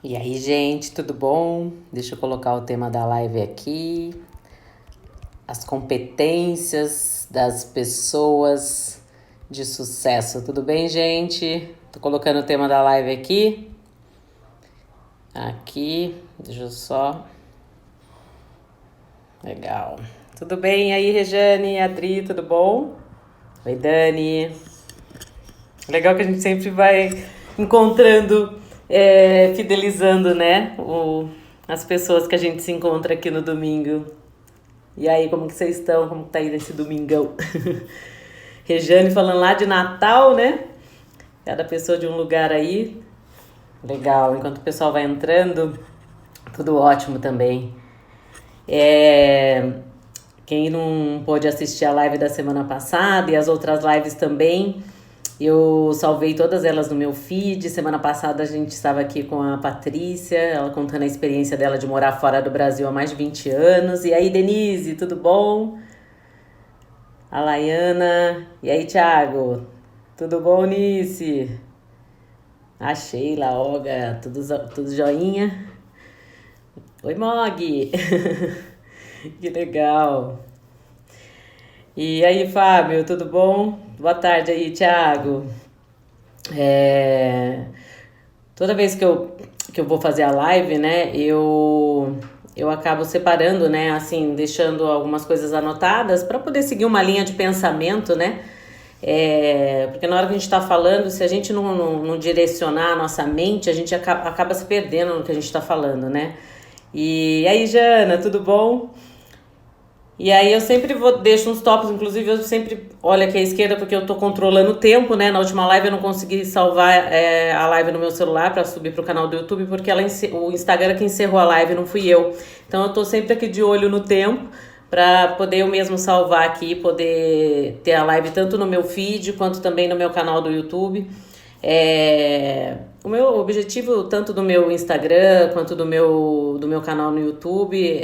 E aí, gente, tudo bom? Deixa eu colocar o tema da live aqui. As competências das pessoas de sucesso. Tudo bem, gente? Tô colocando o tema da live aqui. Aqui, deixa eu só. Legal. Tudo bem? E aí, Rejane, Adri, tudo bom? Oi, Dani. Legal que a gente sempre vai encontrando, fidelizando, né? As pessoas que a gente se encontra aqui no domingo. E aí, como que vocês estão? Como que tá aí nesse domingão? Rejane falando lá de Natal, né? Cada pessoa de um lugar aí. Legal. Enquanto o pessoal vai entrando, tudo ótimo também. Quem não pôde assistir a live da semana passada e as outras lives também, eu salvei todas elas no meu feed. Semana passada a gente estava aqui com a Patrícia, ela contando a experiência dela de morar fora do Brasil há mais de 20 anos. E aí, Denise, tudo bom? A Laiana. E aí, Thiago? Tudo bom, Nice? A Sheila, a Olga, tudo joinha? Oi, Mog! Que legal! E aí, Fábio, tudo bom? Boa tarde aí, Thiago. É, Toda vez que eu vou fazer a live, né, eu acabo separando, né, assim, deixando algumas coisas anotadas para poder seguir uma linha de pensamento, né? Porque na hora que a gente está falando, se a gente não direcionar a nossa mente, a gente acaba se perdendo no que a gente está falando, né? E aí, Jana, tudo bom? E aí eu sempre deixo uns tópicos, inclusive eu sempre olho aqui à esquerda porque eu tô controlando o tempo, né? Na última live eu não consegui salvar a live no meu celular para subir pro canal do YouTube porque o Instagram que encerrou a live, não fui eu. Então eu tô sempre aqui de olho no tempo para poder eu mesmo salvar aqui, poder ter a live tanto no meu feed quanto também no meu canal do YouTube. O meu objetivo, tanto do meu Instagram quanto do meu canal no YouTube,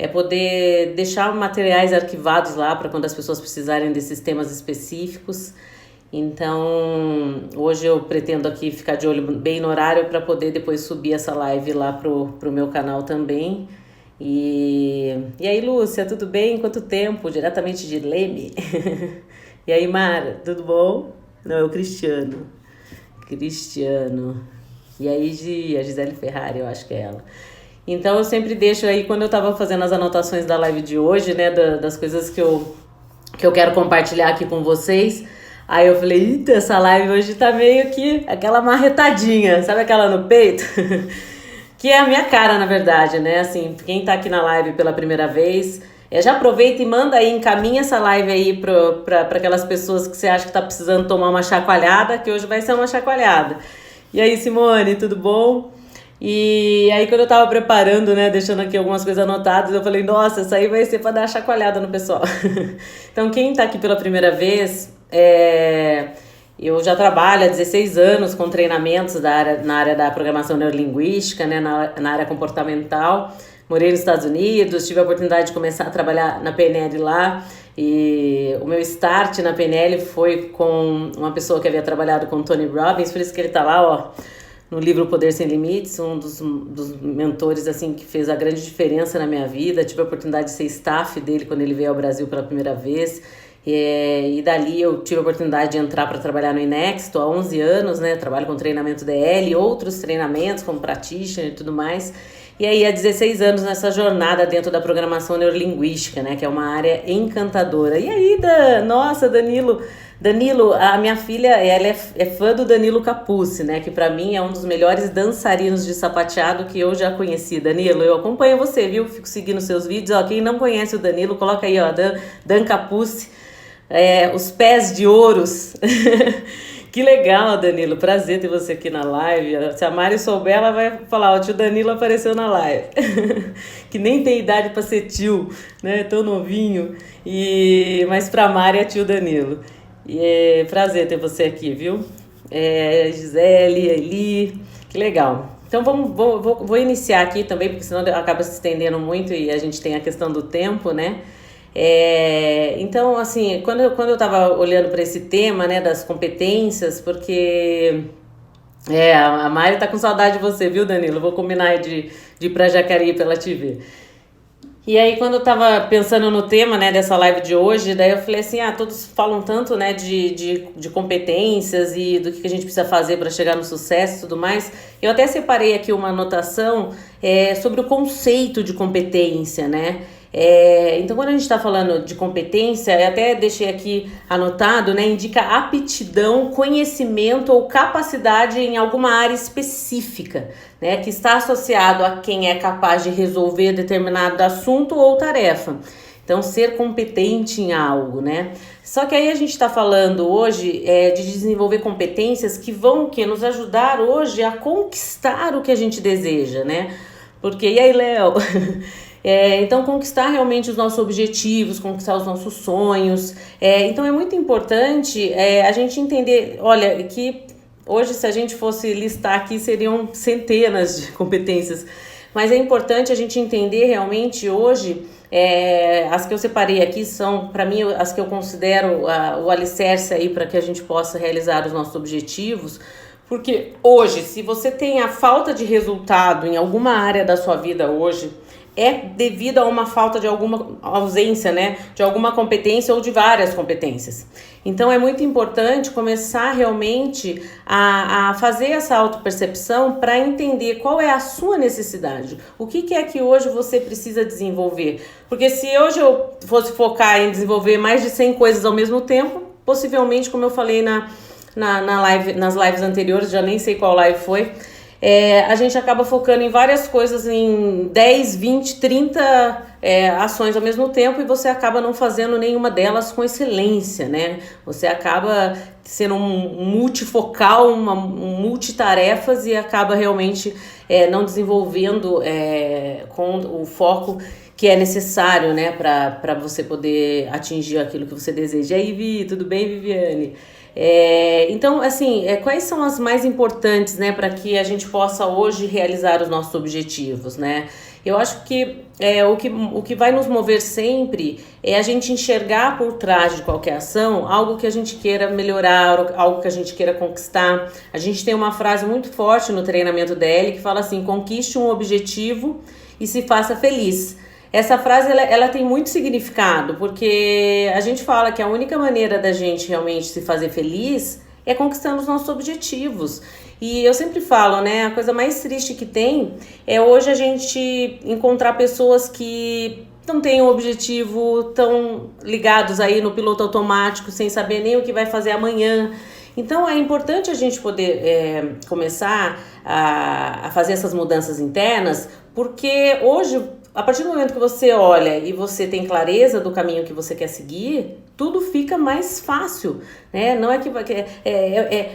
é poder deixar materiais arquivados lá para quando as pessoas precisarem desses temas específicos. Então, hoje eu pretendo aqui ficar de olho bem no horário para poder depois subir essa live lá pro meu canal também. E aí, Lúcia, tudo bem? Quanto tempo? Diretamente de Leme. E aí, Mara, tudo bom? Não, é o Cristiano. Cristiano. E aí, a Gisele Ferrari, eu acho que é ela. Então eu sempre deixo aí, quando eu tava fazendo as anotações da live de hoje, né, das coisas que eu quero compartilhar aqui com vocês. Aí eu falei, eita, essa live hoje tá meio que aquela marretadinha, sabe aquela no peito? Que é a minha cara, na verdade, né? Assim, quem tá aqui na live pela primeira vez, já aproveita e manda aí, encaminha essa live aí pra aquelas pessoas que você acha que tá precisando tomar uma chacoalhada, que hoje vai ser uma chacoalhada. E aí, Simone, tudo bom? E aí, quando eu tava preparando, né, deixando aqui algumas coisas anotadas, eu falei, nossa, isso aí vai ser pra dar chacoalhada no pessoal. Então, quem tá aqui pela primeira vez, eu já trabalho há 16 anos com treinamentos na área da programação neurolinguística, né, na área comportamental. Morei nos Estados Unidos, tive a oportunidade de começar a trabalhar na PNL lá. E o meu start na PNL foi com uma pessoa que havia trabalhado com Tony Robbins, por isso que ele tá lá, ó, no livro Poder Sem Limites, um dos mentores assim que fez a grande diferença na minha vida. Tive a oportunidade de ser staff dele quando ele veio ao Brasil pela primeira vez. E dali eu tive a oportunidade de entrar para trabalhar no INEX, estou há 11 anos, né? Trabalho com treinamento DL, outros treinamentos como practitioner e tudo mais. E aí, há 16 anos nessa jornada dentro da programação neurolinguística, né? Que é uma área encantadora. E aí, nossa, Danilo, a minha filha, ela é fã do Danilo Capucci, né? Que pra mim é um dos melhores dançarinos de sapateado que eu já conheci. Danilo, eu acompanho você, viu? Fico seguindo seus vídeos. Ó, quem não conhece o Danilo, coloca aí, ó, Dan Capucci. Os pés de ouros. Que legal, Danilo. Prazer ter você aqui na live. Se a Mari souber, ela vai falar: o tio Danilo apareceu na live. Que nem tem idade para ser tio, né? Tão novinho. Mas pra Mari é tio Danilo. E é prazer ter você aqui, viu? Gisele, Eli. Que legal. Então vou iniciar aqui também, porque senão acaba se estendendo muito e a gente tem a questão do tempo, né? Então, assim, quando eu estava olhando para esse tema, né, das competências, porque A Mari tá com saudade de você, viu, Danilo? Vou combinar de ir pra Jacareí pra ela te ver. E aí, quando eu tava pensando no tema, né, dessa live de hoje, daí eu falei assim, todos falam tanto, né, de competências e do que a gente precisa fazer para chegar no sucesso e tudo mais. Eu até separei aqui uma anotação sobre o conceito de competência, né? Então, quando a gente está falando de competência, eu até deixei aqui anotado, né? Indica aptidão, conhecimento ou capacidade em alguma área específica, né? Que está associado a quem é capaz de resolver determinado assunto ou tarefa. Então, ser competente em algo, né? Só que aí a gente está falando hoje de desenvolver competências que vão nos ajudar hoje a conquistar o que a gente deseja, né? Porque, e aí, Léo? Então, conquistar realmente os nossos objetivos, conquistar os nossos sonhos. Então, é muito importante a gente entender, olha, que hoje, se a gente fosse listar aqui, seriam centenas de competências. Mas é importante a gente entender realmente hoje, as que eu separei aqui são, para mim, as que eu considero o alicerce aí para que a gente possa realizar os nossos objetivos. Porque hoje, se você tem a falta de resultado em alguma área da sua vida hoje, é devido a uma falta de alguma ausência, né, de alguma competência ou de várias competências. Então, é muito importante começar realmente a fazer essa autopercepção para entender qual é a sua necessidade. O que é que hoje você precisa desenvolver? Porque se hoje eu fosse focar em desenvolver mais de 100 coisas ao mesmo tempo, possivelmente, como eu falei nas lives anteriores, já nem sei qual live foi, a gente acaba focando em várias coisas, em 10, 20, 30 ações ao mesmo tempo, e você acaba não fazendo nenhuma delas com excelência, né? Você acaba sendo um multifocal, um multitarefas, e acaba realmente não desenvolvendo com o foco que é necessário, né, para você poder atingir aquilo que você deseja. E aí, Vi, tudo bem, Viviane? Então, assim, quais são as mais importantes, né, para que a gente possa hoje realizar os nossos objetivos, né? Eu acho que o que vai nos mover sempre é a gente enxergar por trás de qualquer ação algo que a gente queira melhorar, algo que a gente queira conquistar. A gente tem uma frase muito forte no treinamento DL que fala assim: conquiste um objetivo e se faça feliz. Essa frase ela tem muito significado, porque a gente fala que a única maneira da gente realmente se fazer feliz é conquistando os nossos objetivos. E eu sempre falo, né, a coisa mais triste que tem é hoje a gente encontrar pessoas que não têm um objetivo, tão ligados aí no piloto automático, sem saber nem o que vai fazer amanhã. Então, é importante a gente poder começar a fazer essas mudanças internas, porque hoje, a partir do momento que você olha e você tem clareza do caminho que você quer seguir, tudo fica mais fácil, né? Não é que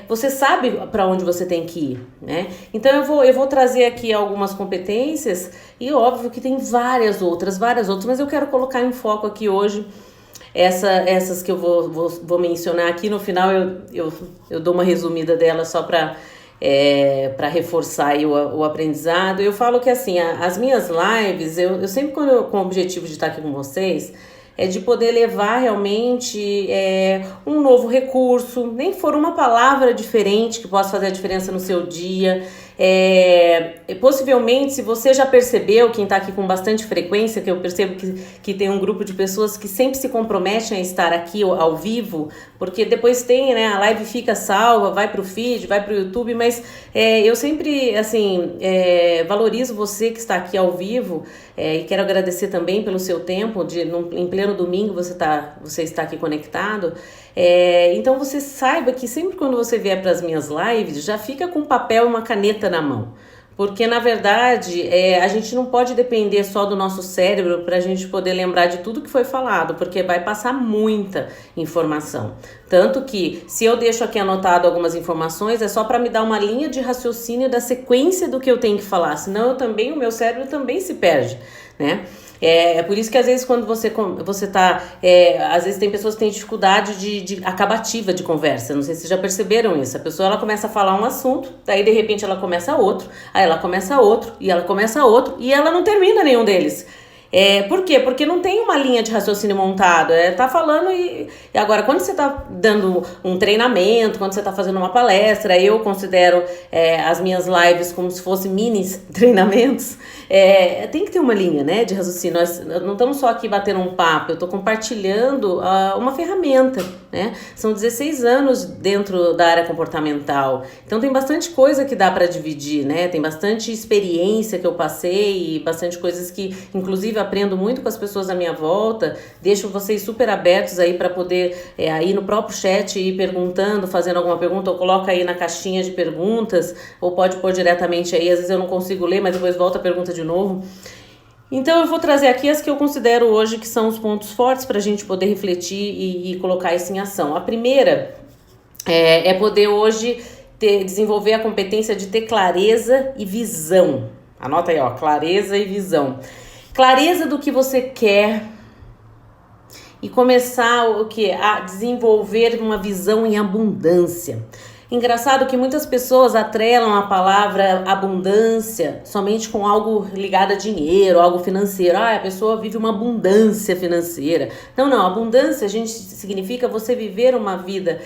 você sabe para onde você tem que ir, né? Então eu vou trazer aqui algumas competências e óbvio que tem várias outras, mas eu quero colocar em foco aqui hoje essas que eu vou mencionar aqui. No final eu dou uma resumida delas só para reforçar aí o aprendizado. Eu falo que assim, as minhas lives, eu sempre com o objetivo de estar aqui com vocês, de poder levar realmente um novo recurso, nem que for uma palavra diferente que possa fazer a diferença no seu dia. Possivelmente, se você já percebeu, quem está aqui com bastante frequência, que eu percebo que tem um grupo de pessoas que sempre se comprometem a estar aqui ao vivo, porque depois tem, né, a live fica salva, vai para o feed, vai para o YouTube, mas eu sempre, assim, valorizo você que está aqui ao vivo, e quero agradecer também pelo seu tempo, em pleno domingo você está aqui conectado. Então você saiba que sempre quando você vier para as minhas lives, já fica com papel e uma caneta na mão. Porque, na verdade, a gente não pode depender só do nosso cérebro para a gente poder lembrar de tudo que foi falado, porque vai passar muita informação. Tanto que, se eu deixo aqui anotado algumas informações, é só para me dar uma linha de raciocínio da sequência do que eu tenho que falar, senão o meu cérebro também se perde, né? É por isso que às vezes quando você tá, às vezes tem pessoas que têm dificuldade de acabativa de conversa, não sei se vocês já perceberam isso. A pessoa ela começa a falar um assunto, daí de repente ela começa outro, aí ela começa outro, e ela começa outro, e ela não termina nenhum deles. Por quê? Porque não tem uma linha de raciocínio montada. Tá falando e agora, quando você tá dando um treinamento, quando você tá fazendo uma palestra, eu considero as minhas lives como se fossem mini treinamentos. Tem que ter uma linha, né, de raciocínio. Nós não estamos só aqui batendo um papo, eu tô compartilhando uma ferramenta, né? São 16 anos dentro da área comportamental. Então tem bastante coisa que dá para dividir, né? Tem bastante experiência que eu passei e bastante coisas que, inclusive, aprendo muito com as pessoas à minha volta. Deixo vocês super abertos aí para poder aí no próprio chat ir perguntando, fazendo alguma pergunta, ou coloca aí na caixinha de perguntas, ou pode pôr diretamente aí. Às vezes eu não consigo ler, mas depois volta a pergunta de novo. Então eu vou trazer aqui as que eu considero hoje que são os pontos fortes para a gente poder refletir e colocar isso em ação. A primeira é poder hoje desenvolver a competência de ter clareza e visão. Anota aí, ó, clareza e visão. Clareza do que você quer e começar a desenvolver uma visão em abundância. Engraçado que muitas pessoas atrelam a palavra abundância somente com algo ligado a dinheiro, algo financeiro. A pessoa vive uma abundância financeira. Não, abundância, significa você viver uma vida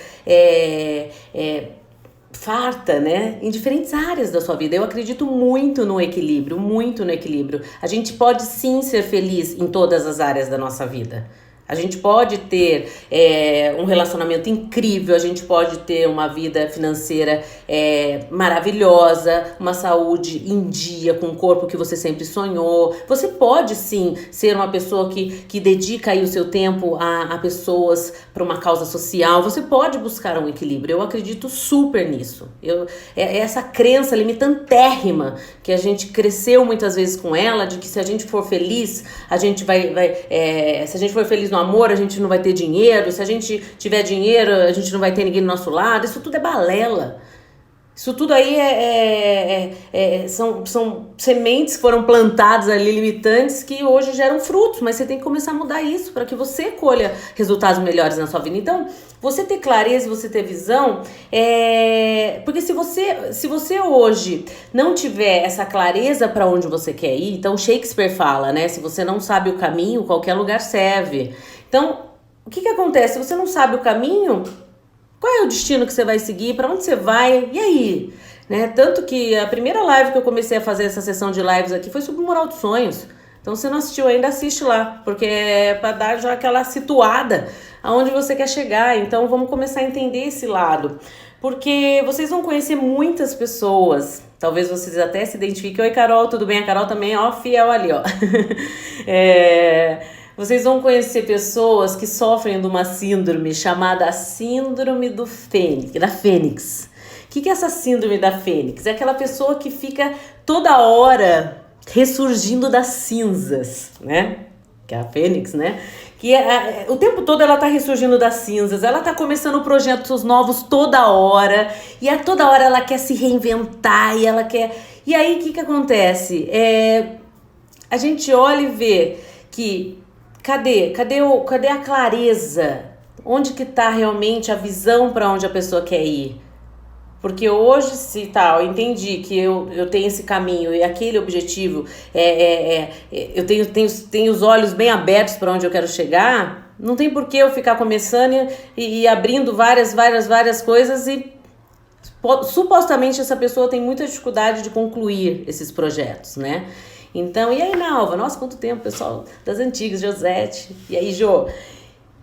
farta, né? Em diferentes áreas da sua vida. Eu acredito muito no equilíbrio, muito no equilíbrio. A gente pode sim ser feliz em todas as áreas da nossa vida. A gente pode ter um relacionamento incrível, a gente pode ter uma vida financeira maravilhosa, uma saúde em dia, com o corpo que você sempre sonhou. Você pode sim ser uma pessoa que dedica aí o seu tempo a pessoas para uma causa social. Você pode buscar um equilíbrio. Eu acredito super nisso. Essa crença limitantérrima que a gente cresceu muitas vezes com ela, de que se a gente for feliz, a gente se a gente for feliz no amor, a gente não vai ter dinheiro. Se a gente tiver dinheiro, a gente não vai ter ninguém do nosso lado. Isso tudo é balela. Isso tudo aí são sementes que foram plantadas ali, limitantes, que hoje geram frutos. Mas você tem que começar a mudar isso para que você colha resultados melhores na sua vida. Então, você ter clareza, você ter visão, porque se você hoje não tiver essa clareza para onde você quer ir, então Shakespeare fala, né? Se você não sabe o caminho, qualquer lugar serve. Então, o que acontece? Se você não sabe o caminho, qual é o destino que você vai seguir? Para onde você vai? E aí? Né? Tanto que a primeira live que eu comecei a fazer essa sessão de lives aqui foi sobre o Moral dos Sonhos. Então, se você não assistiu ainda, assiste lá, porque é para dar já aquela situada aonde você quer chegar. Então, vamos começar a entender esse lado. Porque vocês vão conhecer muitas pessoas. Talvez vocês até se identifiquem. Oi, Carol, tudo bem? A Carol também, ó, fiel ali, ó. Vocês vão conhecer pessoas que sofrem de uma síndrome chamada síndrome da Fênix. O que é essa síndrome da Fênix? É aquela pessoa que fica toda hora ressurgindo das cinzas, né? Que é a Fênix, né? Que o tempo todo ela tá ressurgindo das cinzas, ela tá começando projetos novos toda hora, e a toda hora ela quer se reinventar, e ela quer... E aí, o que acontece? A gente olha e vê que... Cadê a clareza? Onde que tá realmente a visão para onde a pessoa quer ir? Porque hoje, se eu entendi que eu tenho esse caminho e aquele objetivo, eu tenho os olhos bem abertos para onde eu quero chegar, não tem por que eu ficar começando e abrindo várias coisas e supostamente essa pessoa tem muita dificuldade de concluir esses projetos, né? Então, e aí, Nalva? Nossa, quanto tempo, pessoal das antigas, Josete. E aí, Jô?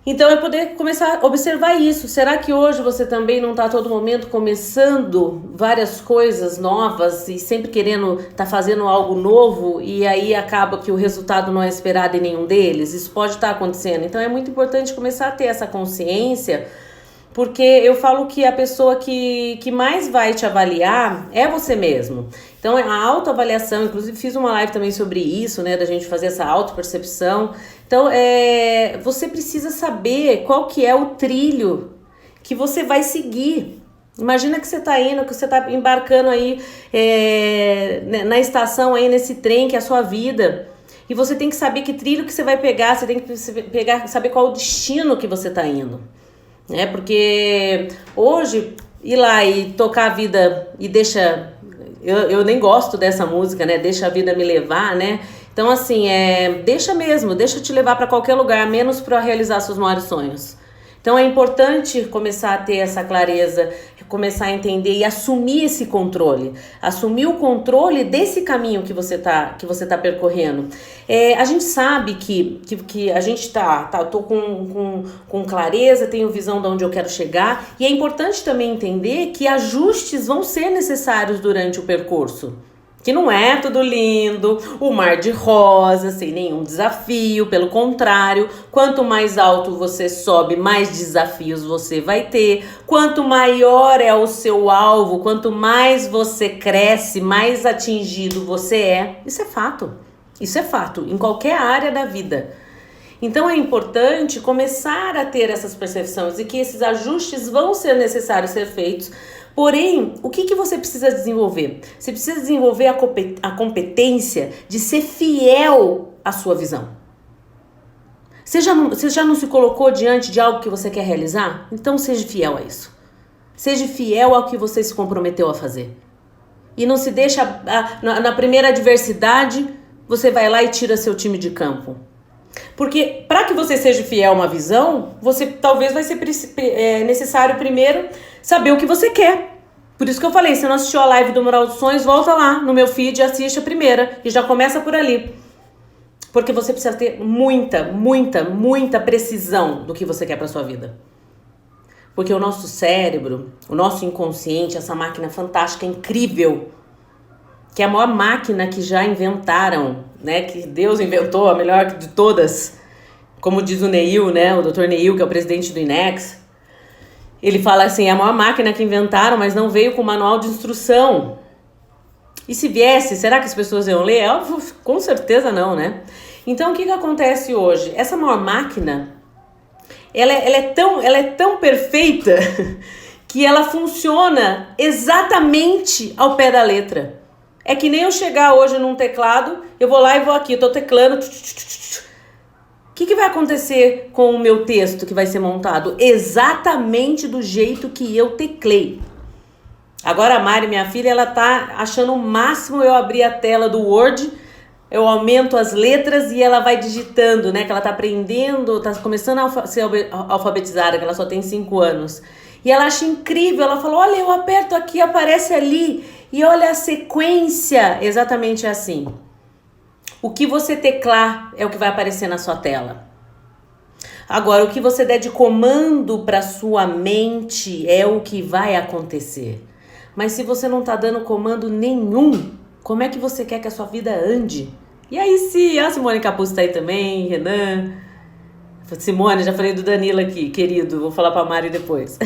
Então, é poder começar a observar isso. Será que hoje você também não está a todo momento começando várias coisas novas e sempre querendo estar fazendo algo novo e aí acaba que o resultado não é esperado em nenhum deles? Isso pode estar acontecendo. Então, é muito importante começar a ter essa consciência, porque eu falo que a pessoa que mais vai te avaliar é você mesmo. Então, a autoavaliação, inclusive fiz uma live também sobre isso, né, da gente fazer essa autopercepção. Então, você precisa saber qual que é o trilho que você vai seguir. Imagina que você está indo, que você está embarcando aí na estação, aí nesse trem que é a sua vida. E você tem que saber que trilho que você vai pegar, você tem que saber qual o destino que você está indo. Porque hoje ir lá e tocar a vida e deixa... Eu nem gosto dessa música, né? Deixa a vida me levar, né? Então, assim, deixa te levar para qualquer lugar, menos para realizar seus maiores sonhos. Então, é importante começar a ter essa clareza, começar a entender e assumir esse controle. Assumir o controle desse caminho que você tá percorrendo. A gente sabe que a gente eu tô com clareza, tenho visão de onde eu quero chegar. E é importante também entender que ajustes vão ser necessários durante o percurso. Que não é tudo lindo, o mar de rosa, sem nenhum desafio. Pelo contrário, quanto mais alto você sobe, mais desafios você vai ter. Quanto maior é o seu alvo, quanto mais você cresce, mais atingido você é. Isso é fato. Isso é fato, em qualquer área da vida. Então é importante começar a ter essas percepções e que esses ajustes vão ser necessários ser feitos. Porém, o que você precisa desenvolver? Você precisa desenvolver a competência de ser fiel à sua visão. Você já não se colocou diante de algo que você quer realizar? Então seja fiel a isso. Seja fiel ao que você se comprometeu a fazer. E não se deixa, na primeira adversidade, você vai lá e tira seu time de campo. Porque para que você seja fiel a uma visão, você talvez vai ser necessário primeiro saber o que você quer. Por isso que eu falei, se não assistiu a live do Mural dos Sonhos, volta lá no meu feed e assiste a primeira. E já começa por ali. Porque você precisa ter muita precisão do que você quer para sua vida. Porque o nosso cérebro, o nosso inconsciente, essa máquina fantástica, incrível, que é a maior máquina que já inventaram, né? Que Deus inventou, a melhor de todas. Como diz o Neil, né? O Dr. Neil, que é o presidente do INEX. Ele fala assim, é a maior máquina que inventaram, mas não veio com manual de instrução. E se viesse, será que as pessoas iam ler? Com certeza não, né? Então, o que acontece hoje? Essa maior máquina, ela é tão perfeita que ela funciona exatamente ao pé da letra. É que nem eu chegar hoje num teclado, eu vou lá e vou aqui, eu tô teclando. O que vai acontecer com o meu texto que vai ser montado? Exatamente do jeito que eu teclei. Agora a Mari, minha filha, ela tá achando o máximo eu abrir a tela do Word, eu aumento as letras e ela vai digitando, né? Que ela tá aprendendo, tá começando a ser alfabetizada, que ela só tem 5 anos. E ela acha incrível, ela falou, olha, eu aperto aqui, aparece ali. E olha a sequência, exatamente assim. O que você teclar é o que vai aparecer na sua tela. Agora, o que você der de comando para sua mente é o que vai acontecer. Mas se você não está dando comando nenhum, como é que você quer que a sua vida ande? E aí, se a Simone Capuz está aí também, Renan. Simone, já falei do Danilo aqui, querido, vou falar para a Mari depois.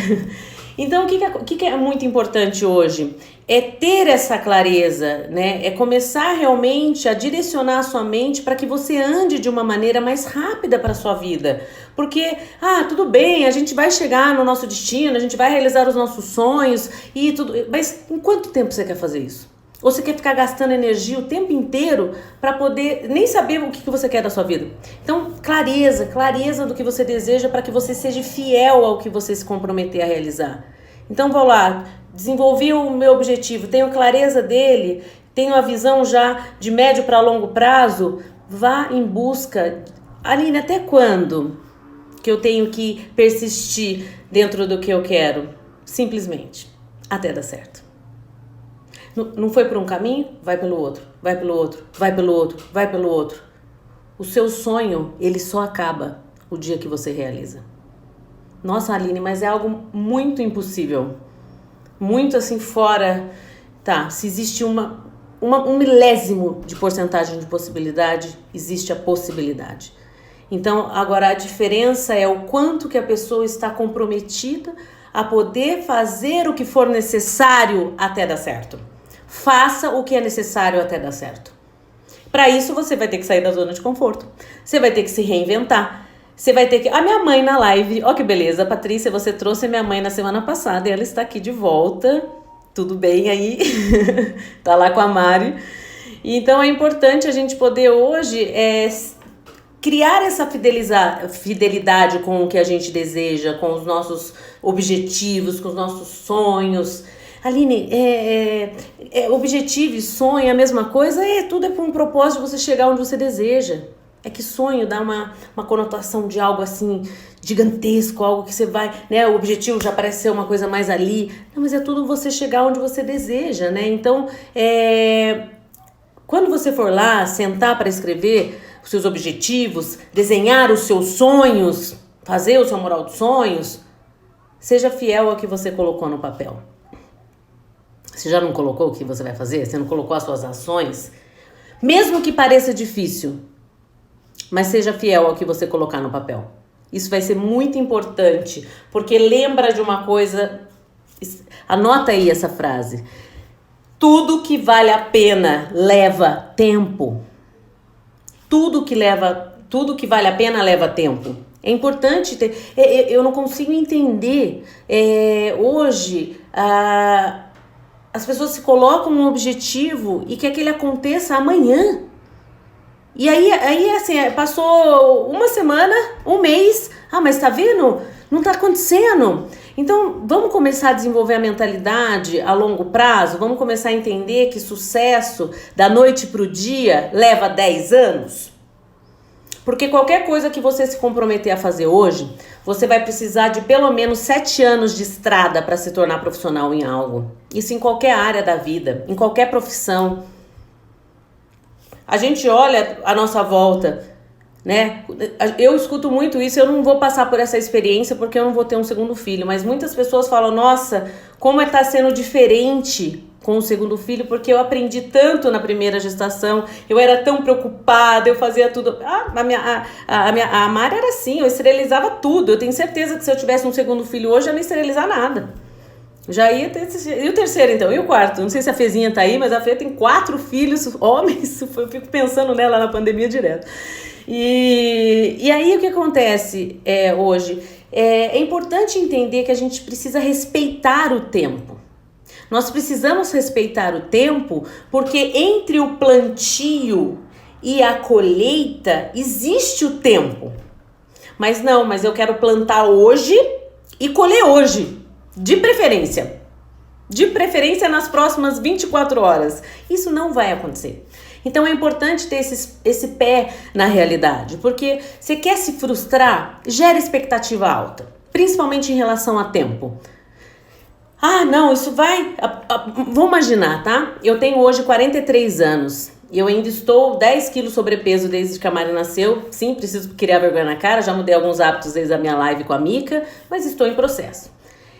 Então, o que é muito importante hoje? É ter essa clareza, né? É começar realmente a direcionar a sua mente para que você ande de uma maneira mais rápida para a sua vida. Porque, tudo bem, a gente vai chegar no nosso destino, a gente vai realizar os nossos sonhos e tudo. Mas em quanto tempo você quer fazer isso? Ou você quer ficar gastando energia o tempo inteiro para poder nem saber o que você quer da sua vida? Então, clareza do que você deseja para que você seja fiel ao que você se comprometer a realizar. Então, vou lá, desenvolvi o meu objetivo, tenho clareza dele, tenho a visão já de médio para longo prazo, vá em busca. Aline, até quando que eu tenho que persistir dentro do que eu quero? Simplesmente, até dar certo. Não foi por um caminho? Vai pelo outro, vai pelo outro, vai pelo outro, vai pelo outro. O seu sonho, ele só acaba o dia que você realiza. Nossa, Aline, mas é algo muito impossível. Muito assim fora. Tá, se existe um milésimo de porcentagem de possibilidade, existe a possibilidade. Então, agora a diferença é o quanto que a pessoa está comprometida a poder fazer o que for necessário até dar certo. Faça o que é necessário até dar certo. Para isso, você vai ter que sair da zona de conforto. Você vai ter que se reinventar. Você vai ter que... A minha mãe na live... Ó que beleza, Patrícia, você trouxe a minha mãe na semana passada e ela está aqui de volta. Tudo bem aí? Tá lá com a Mari. Então, é importante a gente poder hoje criar essa fidelidade com o que a gente deseja, com os nossos objetivos, com os nossos sonhos. Aline, objetivo e sonho é a mesma coisa? Tudo é por um propósito de você chegar onde você deseja. É que sonho dá uma conotação de algo assim gigantesco, algo que você vai, né? O objetivo já parece ser uma coisa mais ali. Não, mas é tudo você chegar onde você deseja, né? Então, quando você for lá sentar para escrever os seus objetivos, desenhar os seus sonhos, fazer o seu mural dos sonhos, seja fiel ao que você colocou no papel. Você já não colocou o que você vai fazer? Você não colocou as suas ações? Mesmo que pareça difícil, mas seja fiel ao que você colocar no papel. Isso vai ser muito importante, porque lembra de uma coisa, anota aí essa frase. Tudo que vale a pena leva tempo. Tudo que vale a pena leva tempo. É importante ter. Eu não consigo entender. Hoje, as pessoas se colocam um objetivo e quer que ele aconteça amanhã. E aí assim, passou uma semana, um mês. Mas tá vendo? Não tá acontecendo. Então, vamos começar a desenvolver a mentalidade a longo prazo? Vamos começar a entender que sucesso da noite pro dia leva 10 anos? Porque qualquer coisa que você se comprometer a fazer hoje, você vai precisar de pelo menos 7 anos de estrada para se tornar profissional em algo. Isso em qualquer área da vida, em qualquer profissão. A gente olha à nossa volta, né? Eu escuto muito isso, eu não vou passar por essa experiência porque eu não vou ter um segundo filho, mas muitas pessoas falam, nossa, como está sendo diferente com o segundo filho, porque eu aprendi tanto na primeira gestação, eu era tão preocupada, eu fazia tudo. A Mari era assim, eu esterilizava tudo. Eu tenho certeza que se eu tivesse um segundo filho hoje, eu não ia esterilizar nada. Já ia ter. E o terceiro, então? E o quarto? Não sei se a Fezinha tá aí, mas a Fê tem 4 filhos, homens. Eu fico pensando nela na pandemia direto. E aí o que acontece hoje? É importante entender que a gente precisa respeitar o tempo. Nós precisamos respeitar o tempo porque entre o plantio e a colheita existe o tempo. Mas eu quero plantar hoje e colher hoje, de preferência. De preferência nas próximas 24 horas. Isso não vai acontecer. Então é importante ter esse pé na realidade, porque você quer se frustrar, gera expectativa alta, principalmente em relação a tempo. Não, isso vai... Vamos imaginar, tá? Eu tenho hoje 43 anos e eu ainda estou 10 quilos sobrepeso desde que a Mari nasceu. Sim, preciso criar vergonha na cara, já mudei alguns hábitos desde a minha live com a Mica, mas estou em processo.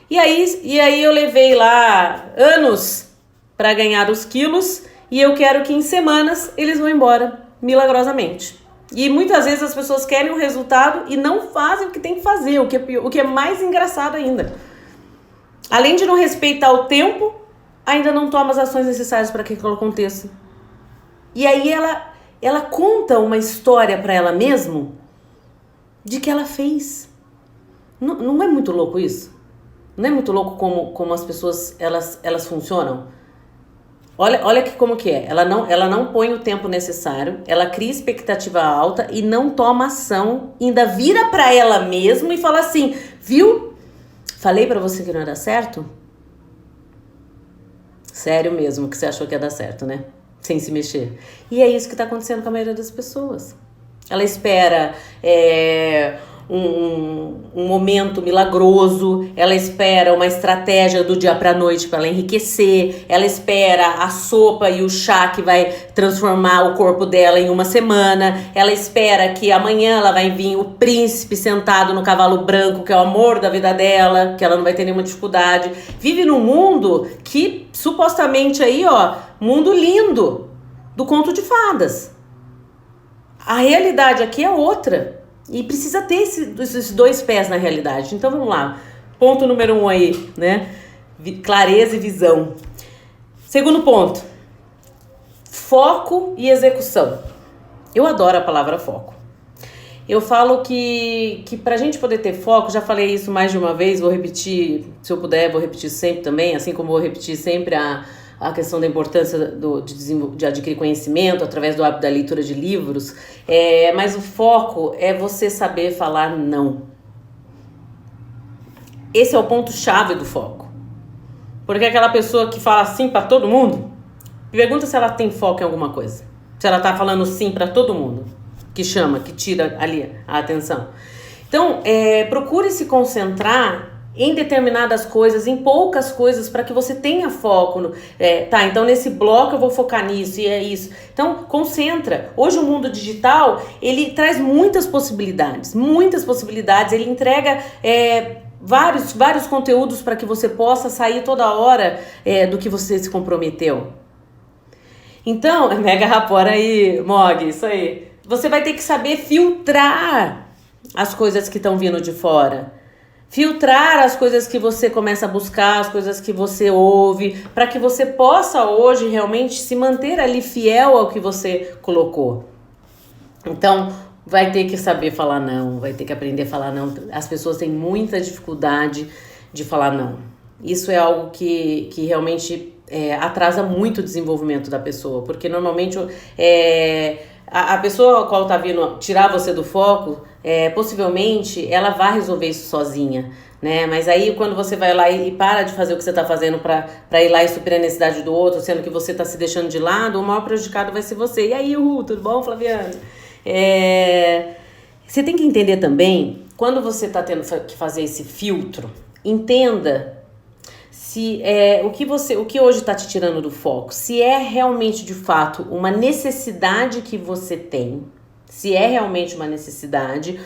E aí eu levei lá anos para ganhar os quilos e eu quero que em semanas eles vão embora, milagrosamente. E muitas vezes as pessoas querem um resultado e não fazem o que tem que fazer, o que é mais engraçado ainda. Além de não respeitar o tempo, ainda não toma as ações necessárias para que aquilo aconteça. E aí ela conta uma história para ela mesma de que ela fez. Não é muito louco isso? Não é muito louco como as pessoas elas funcionam? Olha como que é. Ela não põe o tempo necessário, ela cria expectativa alta e não toma ação, ainda vira para ela mesma e fala assim, viu? Falei pra você que não ia dar certo? Sério mesmo que você achou que ia dar certo, né? Sem se mexer. E é isso que tá acontecendo com a maioria das pessoas. Ela espera um momento milagroso, ela espera uma estratégia do dia pra noite para ela enriquecer, ela espera a sopa e o chá que vai transformar o corpo dela em uma semana, ela espera que amanhã ela vai vir o príncipe sentado no cavalo branco, que é o amor da vida dela, que ela não vai ter nenhuma dificuldade. Vive num mundo que supostamente aí, mundo lindo, do conto de fadas. A realidade aqui é outra. E precisa ter esses 2 pés na realidade. Então vamos lá. Ponto número 1 aí, né? Clareza e visão. Segundo ponto. Foco e execução. Eu adoro a palavra foco. Eu falo que pra gente poder ter foco, já falei isso mais de uma vez, vou repetir, se eu puder, vou repetir sempre também, assim como vou repetir sempre a questão da importância de adquirir conhecimento através do hábito da leitura de livros, mas o foco é você saber falar não. Esse é o ponto-chave do foco. Porque aquela pessoa que fala sim pra todo mundo, pergunta se ela tem foco em alguma coisa. Se ela tá falando sim pra todo mundo, que chama, que tira ali a atenção. Então, procure se concentrar em determinadas coisas, em poucas coisas, para que você tenha foco. Então nesse bloco eu vou focar nisso e é isso. Então, concentra. Hoje o mundo digital, ele traz muitas possibilidades, ele entrega vários conteúdos para que você possa sair toda hora do que você se comprometeu. Então, mega rapora aí, Mog, isso aí. Você vai ter que saber filtrar as coisas que estão vindo de fora. Filtrar as coisas que você começa a buscar, as coisas que você ouve, para que você possa hoje realmente se manter ali fiel ao que você colocou. Então, vai ter que saber falar não, vai ter que aprender a falar não. As pessoas têm muita dificuldade de falar não. Isso é algo que realmente atrasa muito o desenvolvimento da pessoa, porque normalmente a pessoa a qual tá vindo tirar você do foco, possivelmente ela vai resolver isso sozinha, né? Mas aí quando você vai lá e para de fazer o que você tá fazendo pra ir lá e suprir a necessidade do outro, sendo que você tá se deixando de lado, o maior prejudicado vai ser você. E aí, tudo bom, Flaviana? Você tem que entender também, quando você tá tendo que fazer esse filtro, entenda se o que hoje está te tirando do foco, se é realmente de fato uma necessidade que você tem, se é realmente uma necessidade,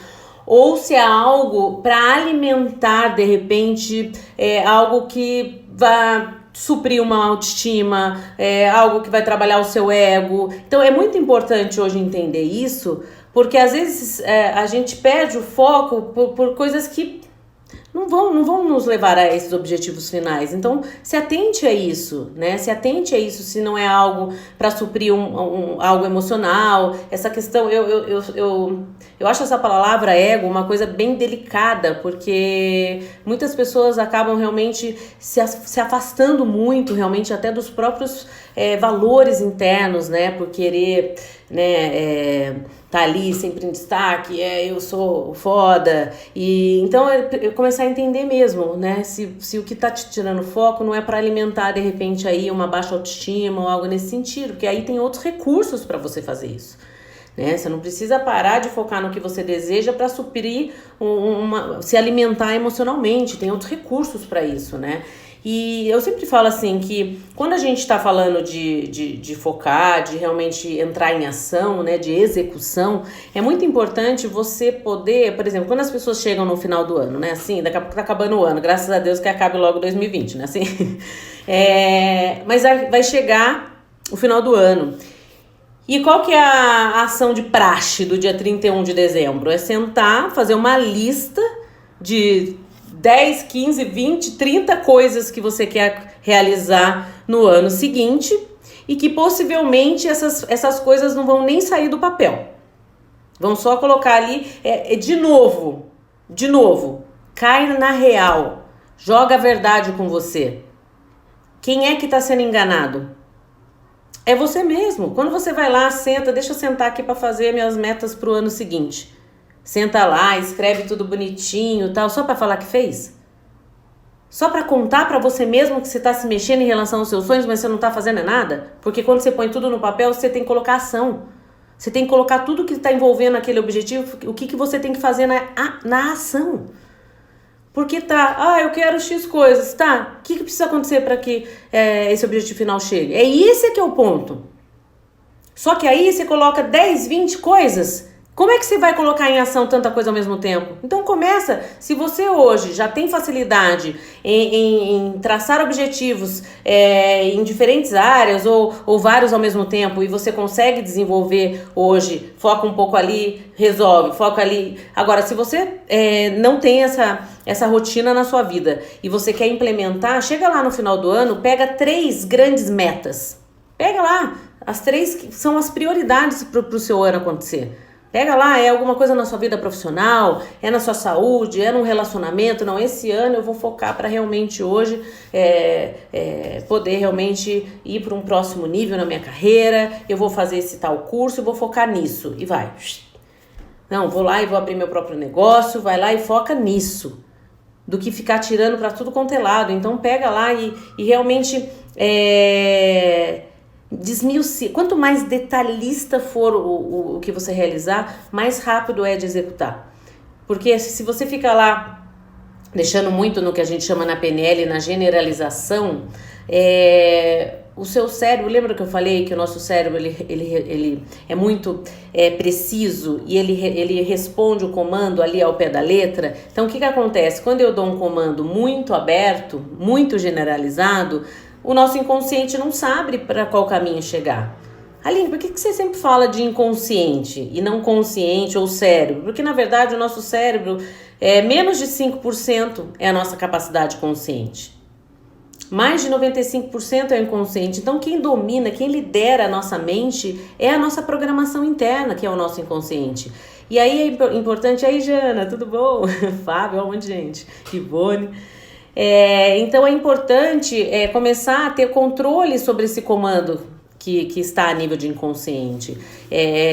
ou se é algo para alimentar, de repente, algo que vai suprir uma autoestima, algo que vai trabalhar o seu ego. Então é muito importante hoje entender isso, porque às vezes a gente perde o foco por coisas que não vão nos levar a esses objetivos finais. Então, se atente a isso, né? Se atente a isso, se não é algo para suprir algo emocional. Essa questão, eu acho essa palavra ego uma coisa bem delicada, porque muitas pessoas acabam realmente se afastando muito, realmente até dos próprios valores internos, né? Por querer, né? Tá ali sempre em destaque, eu sou foda. E então eu começar a entender mesmo, né? Se o que tá te tirando foco não é para alimentar de repente aí uma baixa autoestima ou algo nesse sentido, porque aí tem outros recursos para você fazer isso, né? Você não precisa parar de focar no que você deseja para suprir se alimentar emocionalmente, tem outros recursos para isso, né? E eu sempre falo assim que quando a gente está falando de focar, de realmente entrar em ação, né, de execução, é muito importante você poder, por exemplo, quando as pessoas chegam no final do ano, né, assim, daqui a pouco tá acabando o ano, graças a Deus que acabe logo 2020, né, assim, mas vai chegar o final do ano. E qual que é a ação de praxe do dia 31 de dezembro? É sentar, fazer uma lista de 10, 15, 20, 30 coisas que você quer realizar no ano seguinte e que possivelmente essas coisas não vão nem sair do papel. Vão só colocar ali, de novo, cai na real, joga a verdade com você. Quem é que está sendo enganado? É você mesmo. Quando você vai lá, senta, deixa eu sentar aqui para fazer minhas metas para o ano seguinte. Senta lá, escreve tudo bonitinho e tal, só para falar que fez? Só para contar para você mesmo que você está se mexendo em relação aos seus sonhos, mas você não está fazendo nada? Porque quando você põe tudo no papel, você tem que colocar ação. Você tem que colocar tudo que está envolvendo aquele objetivo, o que você tem que fazer na ação. Porque eu quero X coisas, tá? O que precisa acontecer para que esse objetivo final chegue? Esse que é o ponto. Só que aí você coloca 10, 20 coisas. Como é que você vai colocar em ação tanta coisa ao mesmo tempo? Então começa, se você hoje já tem facilidade em traçar objetivos em diferentes áreas ou vários ao mesmo tempo e você consegue desenvolver hoje, foca um pouco ali, resolve, foca ali. Agora, se você não tem essa rotina na sua vida e você quer implementar, chega lá no final do ano, pega 3 grandes metas. Pega lá, as 3 que são as prioridades para o seu ano acontecer. Pega lá, é alguma coisa na sua vida profissional, é na sua saúde, é num relacionamento. Não, esse ano eu vou focar para realmente hoje poder realmente ir para um próximo nível na minha carreira. Eu vou fazer esse tal curso e vou focar nisso. E vai. Não, vou lá e vou abrir meu próprio negócio. Vai lá e foca nisso. do que ficar tirando para tudo quanto é lado. Então pega lá e realmente desmiuçar. Quanto mais detalhista for o que você realizar, mais rápido é de executar. Porque se você fica lá deixando muito no que a gente chama na PNL, na generalização, o seu cérebro, lembra que eu falei que o nosso cérebro ele é muito preciso e ele responde o comando ali ao pé da letra? Então o que acontece? Quando eu dou um comando muito aberto, muito generalizado, o nosso inconsciente não sabe para qual caminho chegar. Aline, por que você sempre fala de inconsciente e não consciente ou cérebro? Porque na verdade o nosso cérebro menos de 5% é a nossa capacidade consciente. Mais de 95% é o inconsciente. Então quem domina, quem lidera a nossa mente é a nossa programação interna, que é o nosso inconsciente. E aí é importante, aí Jana, tudo bom? Fábio, um monte de gente, Ivone. Então é importante começar a ter controle sobre esse comando que está a nível de inconsciente.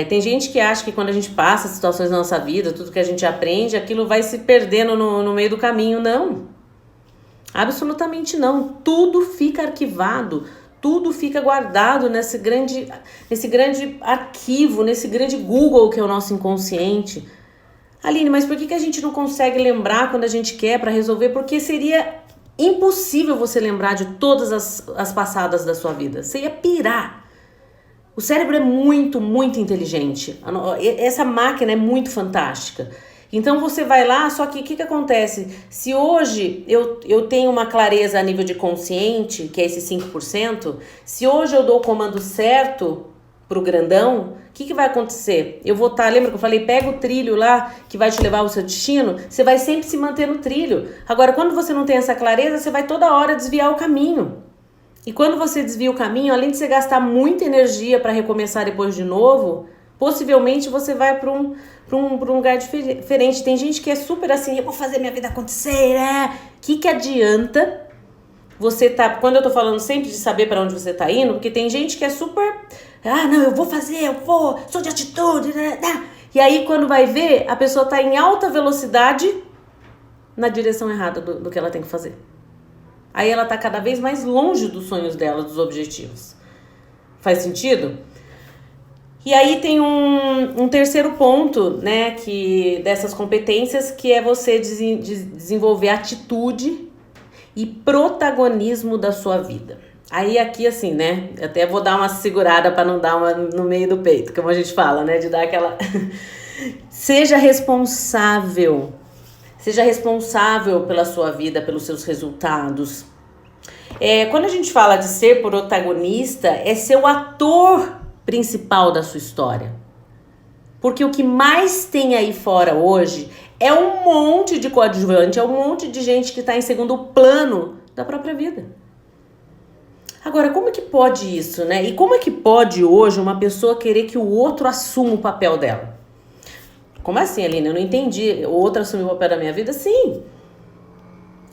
Tem gente que acha que quando a gente passa situações na nossa vida, tudo que a gente aprende, aquilo vai se perdendo no meio do caminho. Não. Absolutamente não. Tudo fica arquivado, tudo fica guardado nesse grande arquivo, nesse grande Google que é o nosso inconsciente. Aline, mas por que a gente não consegue lembrar quando a gente quer para resolver? Porque seria impossível você lembrar de todas as passadas da sua vida. Você ia pirar. O cérebro é muito, muito inteligente. Essa máquina é muito fantástica. Então você vai lá, só que o que acontece? Se hoje eu tenho uma clareza a nível de consciente, que é esse 5%, se hoje eu dou o comando certo pro grandão, o que vai acontecer? Eu vou estar, lembra que eu falei, pega o trilho lá que vai te levar ao seu destino, você vai sempre se manter no trilho. Agora, quando você não tem essa clareza, você vai toda hora desviar o caminho. E quando você desvia o caminho, além de você gastar muita energia para recomeçar depois de novo, possivelmente você vai para um lugar diferente. Tem gente que é super assim, eu vou fazer minha vida acontecer, que adianta você quando eu tô falando sempre de saber para onde você tá indo, porque tem gente que é super, não, eu vou fazer, sou de atitude, né? E aí quando vai ver, a pessoa tá em alta velocidade na direção errada do que ela tem que fazer. Aí ela tá cada vez mais longe dos sonhos dela, dos objetivos. Faz sentido? E aí tem um terceiro ponto, né, dessas competências, que é você desenvolver atitude e protagonismo da sua vida. Aí aqui assim, né, até vou dar uma segurada para não dar uma no meio do peito, como a gente fala, né, de dar aquela... Seja responsável pela sua vida, pelos seus resultados. Quando a gente fala de ser protagonista, é ser o ator principal da sua história. Porque o que mais tem aí fora hoje é um monte de coadjuvante, é um monte de gente que está em segundo plano da própria vida. Agora, como é que pode isso, né? E como é que pode hoje uma pessoa querer que o outro assuma o papel dela? Como assim, Aline? Eu não entendi. O outro assumiu o papel da minha vida? Sim.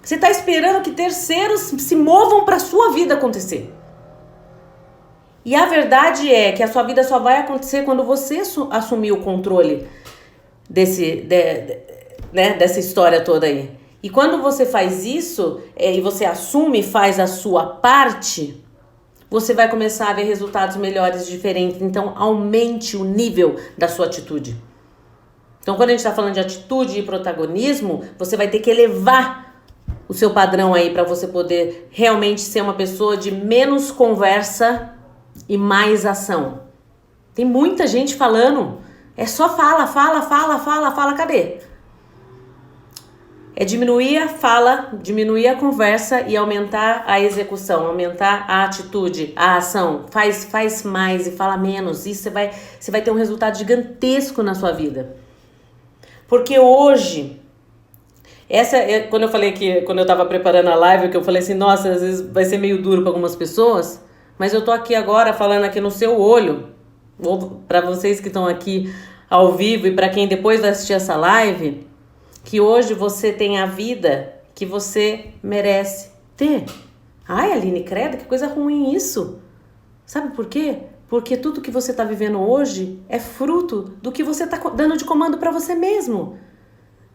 Você está esperando que terceiros se movam para a sua vida acontecer. E a verdade é que a sua vida só vai acontecer quando você assumir o controle dessa história toda aí. E quando você faz isso, e você assume e faz a sua parte, você vai começar a ver resultados melhores, diferentes. Então, aumente o nível da sua atitude. Então, quando a gente está falando de atitude e protagonismo, você vai ter que elevar o seu padrão aí para você poder realmente ser uma pessoa de menos conversa e mais ação. Tem muita gente falando. É só fala, cadê? É diminuir a fala, diminuir a conversa e aumentar a execução, aumentar a atitude, a ação. Faz mais e fala menos. Isso você vai ter um resultado gigantesco na sua vida. Porque hoje, quando eu falei quando eu tava preparando a live, que eu falei assim, nossa, às vezes vai ser meio duro para algumas pessoas, mas eu tô aqui agora falando aqui no seu olho, para vocês que estão aqui ao vivo e para quem depois vai assistir essa live, que hoje você tem a vida que você merece ter. Ai, Aline, credo, que coisa ruim isso. Sabe por quê? Porque tudo que você está vivendo hoje é fruto do que você está dando de comando para você mesmo.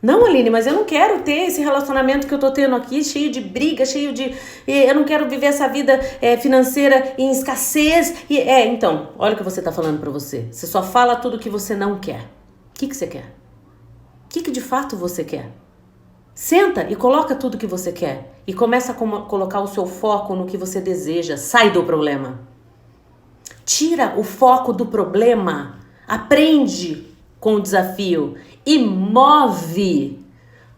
Não, Aline, mas eu não quero ter esse relacionamento que eu tô tendo aqui, cheio de briga, eu não quero viver essa vida financeira em escassez. Então, olha o que você tá falando pra você. Você só fala tudo que você não quer. O que você quer? O que de fato você quer? Senta e coloca tudo que você quer. E começa a colocar o seu foco no que você deseja. Sai do problema. Tira o foco do problema. Aprende com o desafio. E move.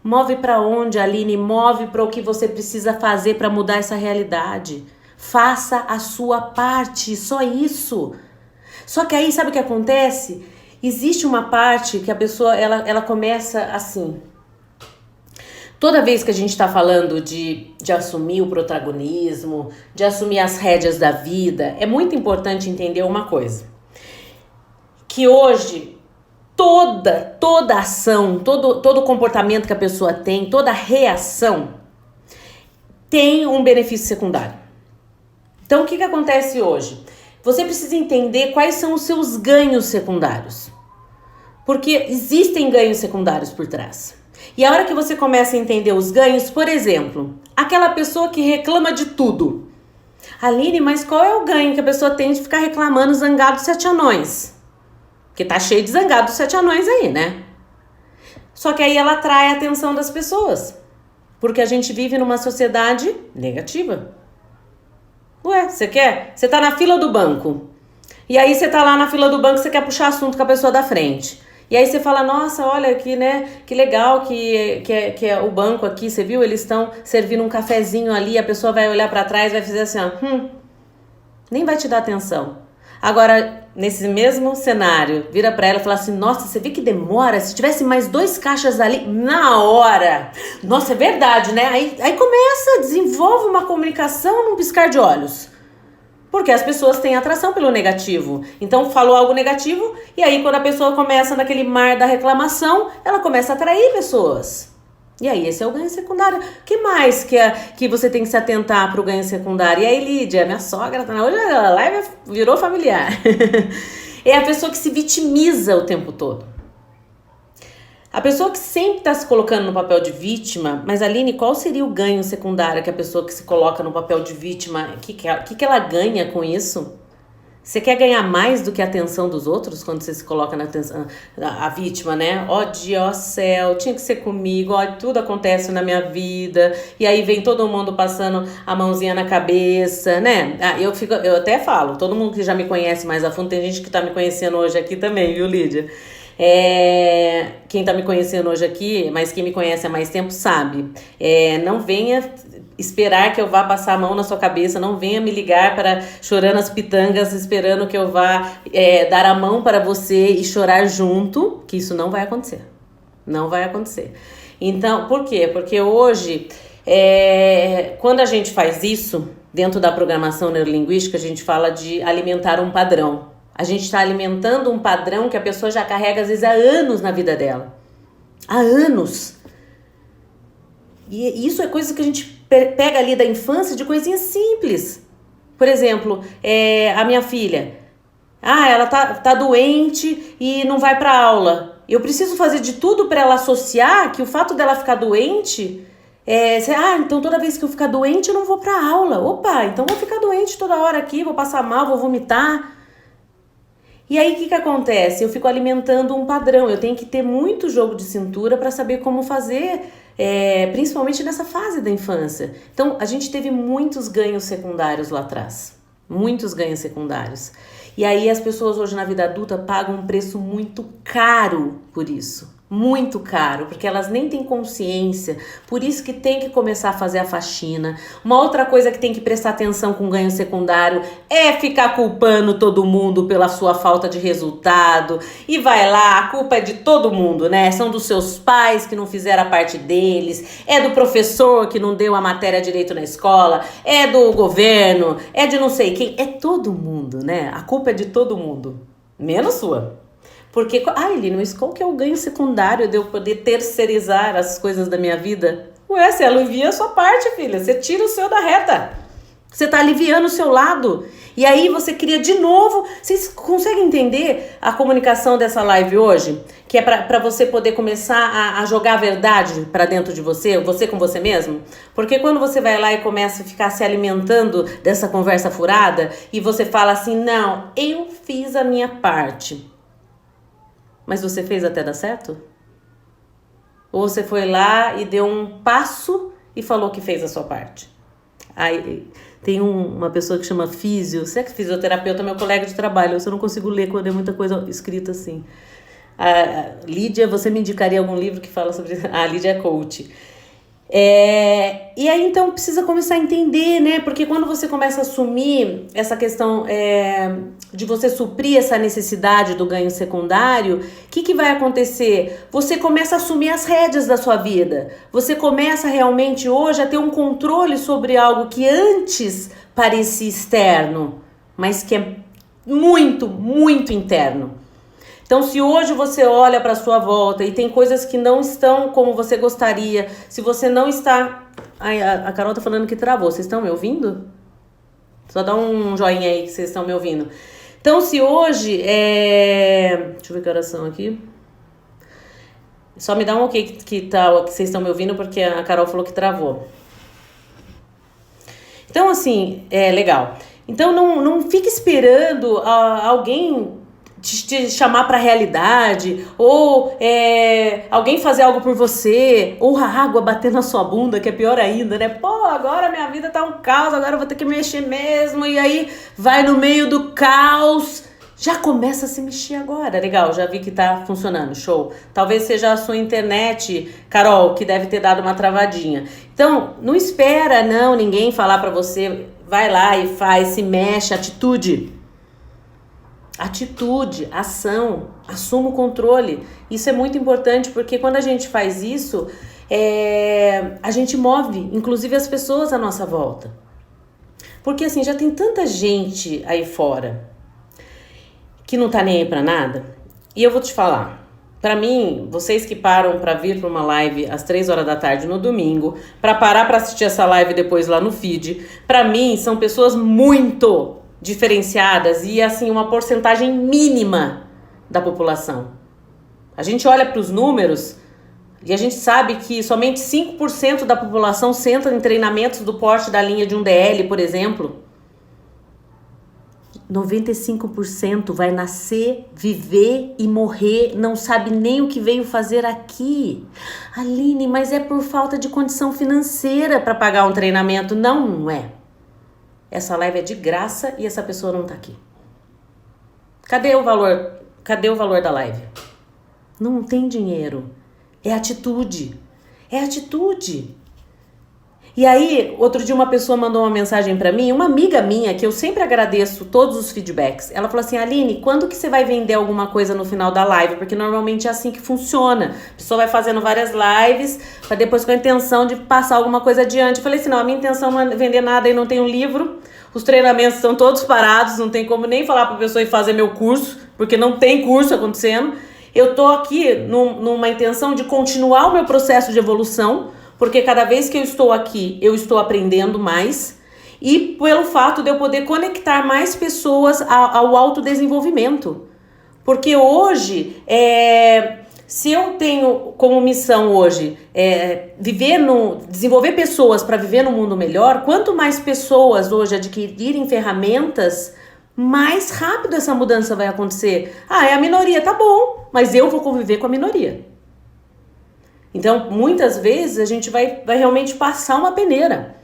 Move para onde, Aline? Move para o que você precisa fazer para mudar essa realidade. Faça a sua parte, só isso. Só que aí, sabe o que acontece? Existe uma parte que a pessoa, ela começa assim. Toda vez que a gente está falando de assumir o protagonismo, de assumir as rédeas da vida, é muito importante entender uma coisa. Que hoje, toda ação, todo comportamento que a pessoa tem, toda reação, tem um benefício secundário. Então, o que acontece hoje? Você precisa entender quais são os seus ganhos secundários. Porque existem ganhos secundários por trás. E a hora que você começa a entender os ganhos, por exemplo, aquela pessoa que reclama de tudo. Aline, mas qual é o ganho que a pessoa tem de ficar reclamando zangado 7 anões? Porque tá cheio de zangado 7 anões aí, né? Só que aí ela atrai a atenção das pessoas. Porque a gente vive numa sociedade negativa. Ué, você quer? Você tá na fila do banco. E aí você tá lá na fila do banco, você quer puxar assunto com a pessoa da frente. E aí você fala, nossa, olha aqui, né? Que legal que é o banco aqui, você viu? Eles estão servindo um cafezinho ali, a pessoa vai olhar pra trás, vai fazer assim, ó, nem vai te dar atenção. Agora, nesse mesmo cenário, vira pra ela e fala assim, nossa, você vê que demora? Se tivesse mais 2 caixas ali, na hora. Nossa, é verdade, né? Aí começa, desenvolve uma comunicação num piscar de olhos. Porque as pessoas têm atração pelo negativo. Então, falou algo negativo, e aí quando a pessoa começa naquele mar da reclamação, ela começa a atrair pessoas. E aí, esse é o ganho secundário. O que mais que você tem que se atentar para o ganho secundário? E aí, Lídia, minha sogra, hoje a live virou familiar. É a pessoa que se vitimiza o tempo todo. A pessoa que sempre está se colocando no papel de vítima, mas Aline, qual seria o ganho secundário que a pessoa que se coloca no papel de vítima, o que ela ganha com isso? Você quer ganhar mais do que a atenção dos outros quando você se coloca na atenção, a vítima, né? Ó dia, ó céu, tinha que ser comigo, ó, tudo acontece na minha vida. E aí vem todo mundo passando a mãozinha na cabeça, né? Eu até falo, todo mundo que já me conhece mais a fundo, tem gente que tá me conhecendo hoje aqui também, viu, Lídia? Quem tá me conhecendo hoje aqui, mas quem me conhece há mais tempo sabe, não venha esperar que eu vá passar a mão na sua cabeça, não venha me ligar para chorando as pitangas, esperando que eu vá dar a mão para você e chorar junto, que isso não vai acontecer, não vai acontecer. Então, por quê? Porque hoje, quando a gente faz isso, dentro da programação neurolinguística, a gente fala de alimentar um padrão. A gente está alimentando um padrão que a pessoa já carrega, às vezes, há anos na vida dela. Há anos. E isso é coisa que a gente pega ali da infância, de coisinhas simples. Por exemplo, a minha filha. Ela tá doente e não vai para aula. Eu preciso fazer de tudo para ela associar que o fato dela ficar doente... então toda vez que eu ficar doente eu não vou para aula. Opa, então vou ficar doente toda hora aqui, vou passar mal, vou vomitar... E aí, o que acontece? Eu fico alimentando um padrão. Eu tenho que ter muito jogo de cintura para saber como fazer, principalmente nessa fase da infância. Então, a gente teve muitos ganhos secundários lá atrás. Muitos ganhos secundários. E aí, as pessoas hoje na vida adulta pagam um preço muito caro por isso. Muito caro, porque elas nem têm consciência, por isso que tem que começar a fazer a faxina. Uma outra coisa que tem que prestar atenção com ganho secundário é ficar culpando todo mundo pela sua falta de resultado. E vai lá, a culpa é de todo mundo, né? São dos seus pais que não fizeram a parte deles, é do professor que não deu a matéria direito na escola, é do governo, é de não sei quem, é todo mundo, né? A culpa é de todo mundo, menos sua. Porque, Eline, mas qual que é o ganho secundário de eu poder terceirizar as coisas da minha vida? Ué, você alivia a sua parte, filha. Você tira o seu da reta. Você tá aliviando o seu lado. E aí você cria de novo. Vocês conseguem entender a comunicação dessa live hoje? Que é para você poder começar a jogar a verdade para dentro de você com você mesmo? Porque quando você vai lá e começa a ficar se alimentando dessa conversa furada e você fala assim, não, eu fiz a minha parte. Mas você fez até dar certo? Ou você foi lá e deu um passo e falou que fez a sua parte? Aí tem uma pessoa que chama físio, você é que fisioterapeuta, meu colega de trabalho, eu só não consigo ler quando é muita coisa escrita assim. A Lídia, você me indicaria algum livro que fala sobre isso? A Lídia é coach. E aí então precisa começar a entender, né? Porque quando você começa a assumir essa questão de você suprir essa necessidade do ganho secundário, o que vai acontecer? Você começa a assumir as rédeas da sua vida. Você começa realmente hoje a ter um controle sobre algo que antes parecia externo, mas que é muito, muito interno. Então, se hoje você olha para a sua volta e tem coisas que não estão como você gostaria, se você não está... Ai, a Carol tá falando que travou. Vocês estão me ouvindo? Só dá um joinha aí que vocês estão me ouvindo. Então, se hoje... Deixa eu ver que horas são aqui. Só me dá um ok que vocês estão me ouvindo, porque a Carol falou que travou. Então, assim, legal. Então, não fique esperando alguém... te chamar para a realidade, ou alguém fazer algo por você, ou a água bater na sua bunda, que é pior ainda, né? Pô, agora minha vida tá um caos, agora eu vou ter que mexer mesmo, e aí vai no meio do caos, já começa a se mexer agora. Legal, já vi que tá funcionando, show. Talvez seja a sua internet, Carol, que deve ter dado uma travadinha. Então, não espera ninguém falar para você, vai lá e faz, se mexe, atitude, ação, assuma o controle. Isso é muito importante, porque quando a gente faz isso, a gente move, inclusive as pessoas à nossa volta. Porque assim, já tem tanta gente aí fora que não tá nem aí pra nada. E eu vou te falar, pra mim, vocês que param pra vir pra uma live às 3 horas da tarde no domingo, pra parar pra assistir essa live depois lá no feed, pra mim são pessoas muito diferenciadas e assim uma porcentagem mínima da população. A gente olha para os números e a gente sabe que somente 5% da população senta em treinamentos do porte da linha de um DL, por exemplo. 95% vai nascer, viver e morrer, não sabe nem o que veio fazer aqui. Aline, mas é por falta de condição financeira para pagar um treinamento. Não é. Essa live é de graça e essa pessoa não tá aqui. Cadê o valor? Cadê o valor da live? Não tem dinheiro. É atitude. É atitude. E aí, outro dia uma pessoa mandou uma mensagem pra mim, uma amiga minha, que eu sempre agradeço todos os feedbacks. Ela falou assim, Aline, quando que você vai vender alguma coisa no final da live? Porque normalmente é assim que funciona. A pessoa vai fazendo várias lives, pra depois com a intenção de passar alguma coisa adiante. Eu falei assim, não, a minha intenção não é vender nada e não tem um livro. Os treinamentos estão todos parados, não tem como nem falar pra pessoa ir fazer meu curso, porque não tem curso acontecendo. Eu tô aqui numa intenção de continuar o meu processo de evolução, porque cada vez que eu estou aqui, eu estou aprendendo mais, e pelo fato de eu poder conectar mais pessoas ao autodesenvolvimento. Porque hoje, se eu tenho como missão hoje desenvolver pessoas para viver num mundo melhor, quanto mais pessoas hoje adquirirem ferramentas, mais rápido essa mudança vai acontecer. É a minoria, tá bom, mas eu vou conviver com a minoria. Então, muitas vezes, a gente vai realmente passar uma peneira.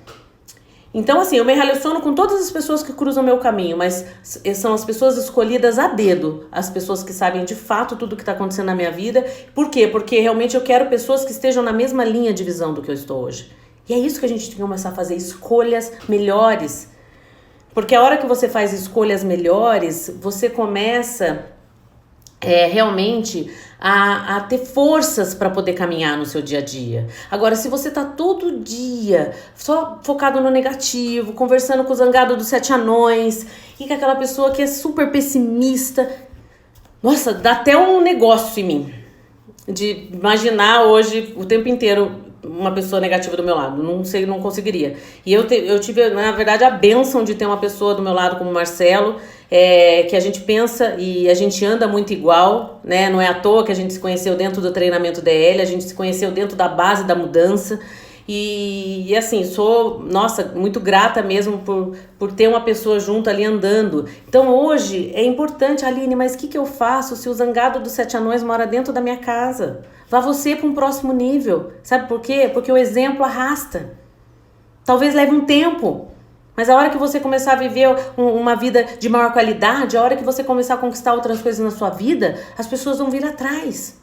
Então, assim, eu me relaciono com todas as pessoas que cruzam meu caminho, mas são as pessoas escolhidas a dedo, as pessoas que sabem de fato tudo o que está acontecendo na minha vida. Por quê? Porque realmente eu quero pessoas que estejam na mesma linha de visão do que eu estou hoje. E é isso que a gente tem que começar a fazer, escolhas melhores. Porque a hora que você faz escolhas melhores, você começa realmente a ter forças para poder caminhar no seu dia a dia. Agora, se você tá todo dia só focado no negativo, conversando com o zangado dos 7 anões, e com aquela pessoa que é super pessimista, nossa, dá até um negócio em mim, de imaginar hoje o tempo inteiro uma pessoa negativa do meu lado, não sei, não conseguiria. E eu tive, na verdade, a bênção de ter uma pessoa do meu lado como o Marcelo, que a gente pensa e a gente anda muito igual, né? Não é à toa que a gente se conheceu dentro do treinamento DL, a gente se conheceu dentro da base da mudança. E assim, sou, nossa, muito grata mesmo por ter uma pessoa junto ali andando. Então hoje é importante, Aline, mas o que eu faço se o zangado dos 7 anões mora dentro da minha casa? Vá você para um próximo nível. Sabe por quê? Porque o exemplo arrasta. Talvez leve um tempo, mas a hora que você começar a viver uma vida de maior qualidade, a hora que você começar a conquistar outras coisas na sua vida, as pessoas vão vir atrás.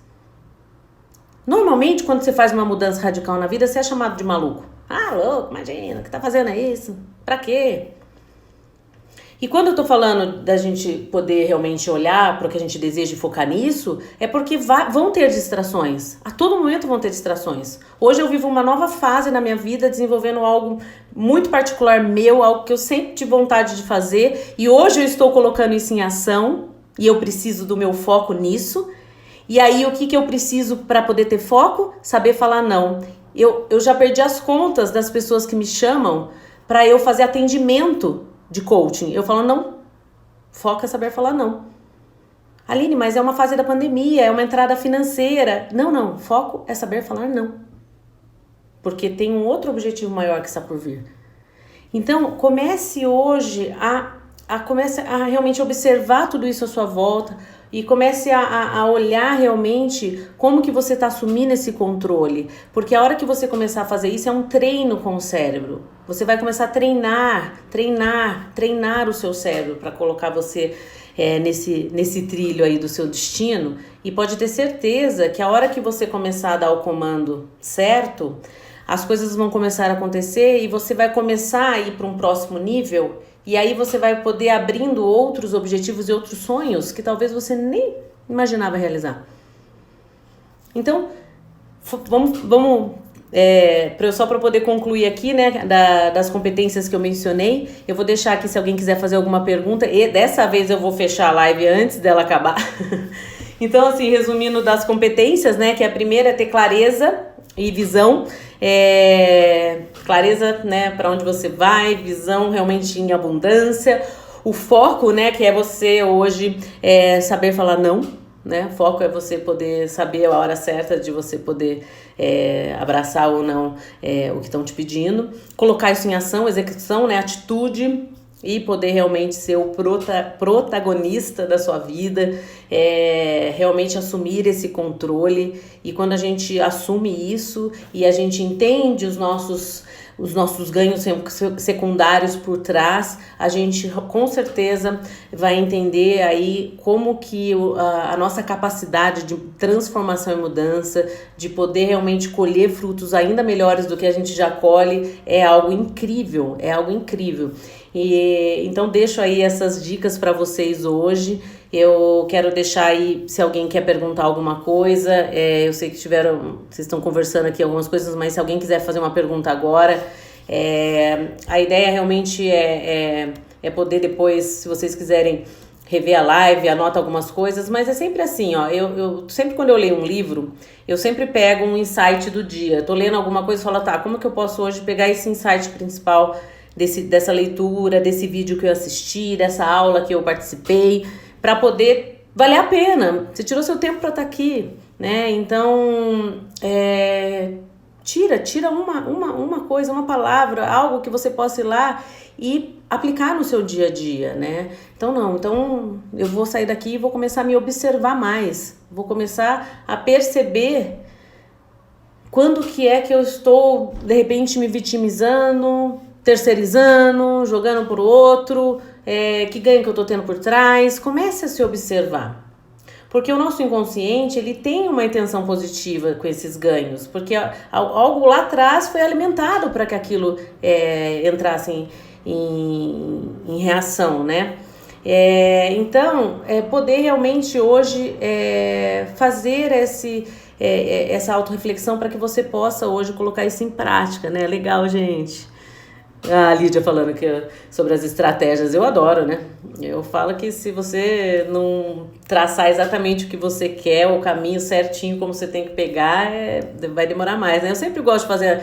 Normalmente, quando você faz uma mudança radical na vida, você é chamado de maluco. Ah, louco, imagina, o que tá fazendo isso? Pra quê? E quando eu tô falando da gente poder realmente olhar para o que a gente deseja e focar nisso, é porque vão ter distrações. A todo momento vão ter distrações. Hoje eu vivo uma nova fase na minha vida, desenvolvendo algo muito particular meu, algo que eu sempre tive vontade de fazer. E hoje eu estou colocando isso em ação e eu preciso do meu foco nisso. E aí, o que eu preciso para poder ter foco? Saber falar não. Eu já perdi as contas das pessoas que me chamam para eu fazer atendimento de coaching. Eu falo, não, foca é saber falar não. Aline, mas é uma fase da pandemia, é uma entrada financeira. Não, foco é saber falar não. Porque tem um outro objetivo maior que está por vir. Então, comece hoje comece a realmente observar tudo isso à sua volta, e comece a olhar realmente como que você está assumindo esse controle. Porque a hora que você começar a fazer isso é um treino com o cérebro. Você vai começar a treinar o seu cérebro para colocar você nesse trilho aí do seu destino. E pode ter certeza que a hora que você começar a dar o comando certo, as coisas vão começar a acontecer e você vai começar a ir para um próximo nível. E aí você vai poder abrindo outros objetivos e outros sonhos que talvez você nem imaginava realizar. Então, vamos só para poder concluir aqui, né, das competências que eu mencionei, eu vou deixar aqui se alguém quiser fazer alguma pergunta, e dessa vez eu vou fechar a live antes dela acabar. Então, assim, resumindo das competências, né, que a primeira é ter clareza e visão, clareza, né, para onde você vai, visão realmente em abundância, o foco, né, que é você hoje saber falar não, né, foco é você poder saber a hora certa de você poder abraçar ou não o que estão te pedindo, colocar isso em ação, execução, né, atitude, e poder realmente ser o protagonista da sua vida, realmente assumir esse controle. E quando a gente assume isso e a gente entende os nossos ganhos secundários por trás, a gente com certeza vai entender aí como que a nossa capacidade de transformação e mudança, de poder realmente colher frutos ainda melhores do que a gente já colhe, é algo incrível, E então deixo aí essas dicas para vocês hoje. Eu quero deixar aí, se alguém quer perguntar alguma coisa, eu sei que vocês estão conversando aqui algumas coisas, mas se alguém quiser fazer uma pergunta agora, a ideia realmente é poder depois, se vocês quiserem rever a live, anota algumas coisas, mas é sempre assim, ó, eu sempre quando eu leio um livro, eu sempre pego um insight do dia, tô lendo alguma coisa e falo, tá, como que eu posso hoje pegar esse insight principal dessa leitura, desse vídeo que eu assisti, dessa aula que eu participei, para poder valer a pena. Você tirou seu tempo para estar aqui, né? Então, tira uma coisa, uma palavra, algo que você possa ir lá e aplicar no seu dia a dia, né? Então eu vou sair daqui e vou começar a me observar mais, vou começar a perceber quando que é que eu estou, de repente, me vitimizando, terceirizando, jogando pro outro, que ganho que eu tô tendo por trás. Comece a se observar. Porque o nosso inconsciente, ele tem uma intenção positiva com esses ganhos, porque algo lá atrás foi alimentado para que aquilo entrasse em reação, né? Então, poder realmente hoje fazer essa autorreflexão para que você possa hoje colocar isso em prática, né? Legal, gente. A Lídia falando sobre as estratégias, eu adoro, né? Eu falo que se você não traçar exatamente o que você quer, o caminho certinho como você tem que pegar, vai demorar mais, né? Eu sempre gosto de fazer...